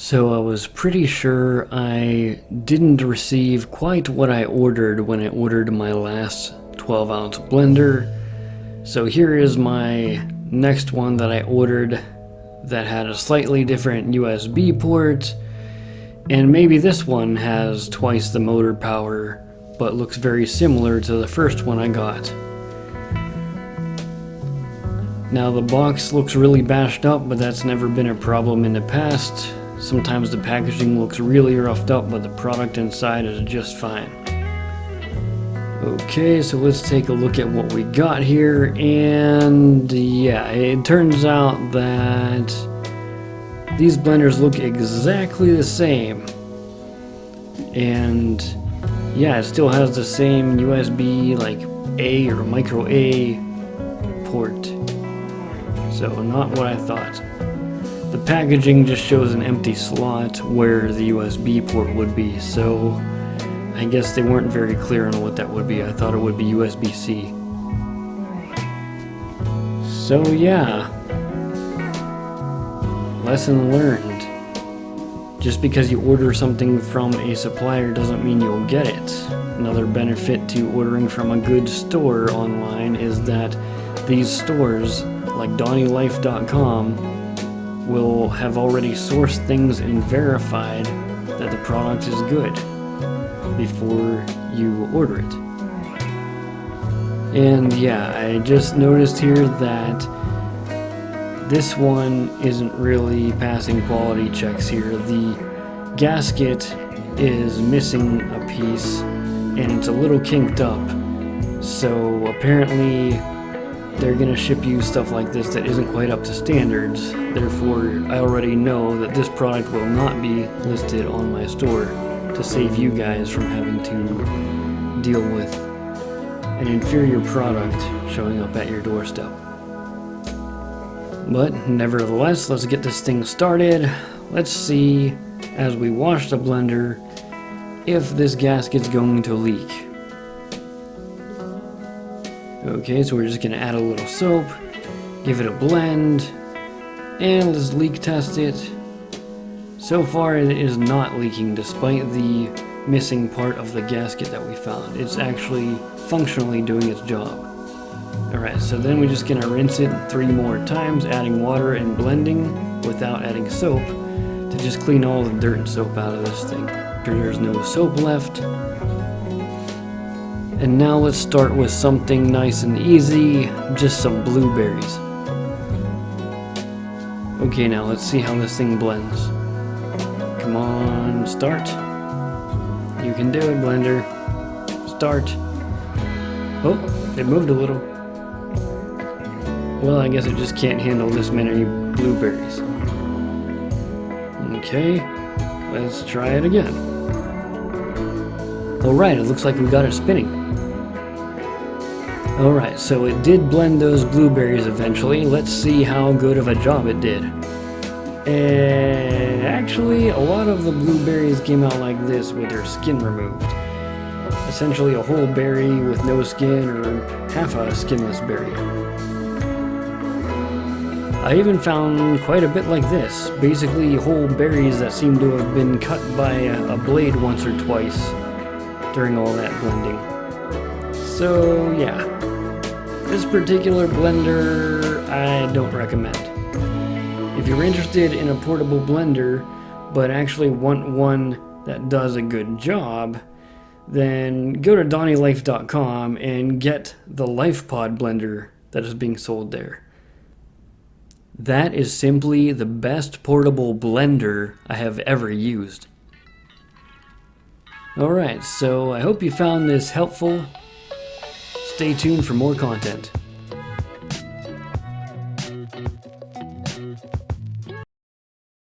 So I was pretty sure I didn't receive quite what I ordered when I ordered my last 12-ounce blender. So here is my next one that I ordered that had a slightly different USB port. And maybe this one has twice the motor power, but looks very similar to the first one I got. Now the box looks really bashed up, but that's never been a problem in the past. Sometimes the packaging looks really roughed up, but the product inside is just fine. Okay, so let's take a look at what we got here, and yeah, it turns out that these blenders look exactly the same. And yeah, it still has the same USB like A or micro A port. So not what I thought. The packaging just shows an empty slot where the USB port would be, so I guess they weren't very clear on what that would be. I thought it would be USB-C. So yeah, lesson learned. Just because you order something from a supplier doesn't mean you'll get it. Another benefit to ordering from a good store online is that these stores, like DonnieLife.com, will have already sourced things and verified that the product is good before you order it. And yeah, I just noticed here that this one isn't really passing quality checks here. The gasket is missing a piece and it's a little kinked up. So apparently they're gonna ship you stuff like this that isn't quite up to standards. Therefore, I already know that this product will not be listed on my store to save you guys from having to deal with an inferior product showing up at your doorstep. But nevertheless, let's get this thing started. Let's see, as we wash the blender, if this gasket's going to leak. Okay, so we're just going to add a little soap, give it a blend, and let's leak test it. So far it is not leaking despite the missing part of the gasket that we found. It's actually functionally doing its job. Alright, so then we're just going to rinse it 3 more times, adding water and blending without adding soap to just clean all the dirt and soap out of this thing. There's no soap left. And now let's start with something nice and easy, just some blueberries. Okay, now let's see how this thing blends. Come on, start. You can do it, blender. Start. Oh, it moved a little. Well, I guess it just can't handle this many blueberries. Okay, let's try it again. Alright, it looks like we got it spinning. Alright, so it did blend those blueberries eventually. Let's see how good of a job it did. And actually, a lot of the blueberries came out like this with their skin removed. Essentially a whole berry with no skin, or half a skinless berry. I even found quite a bit like this. Basically whole berries that seem to have been cut by a blade once or twice during all that blending. So yeah, this particular blender I don't recommend. If you're interested in a portable blender but actually want one that does a good job, then go to DonnieLife.com and get the lifepodblender that is being sold there. That is simply the best portable blender I have ever used. Alright, so I hope you found this helpful. Stay tuned for more content.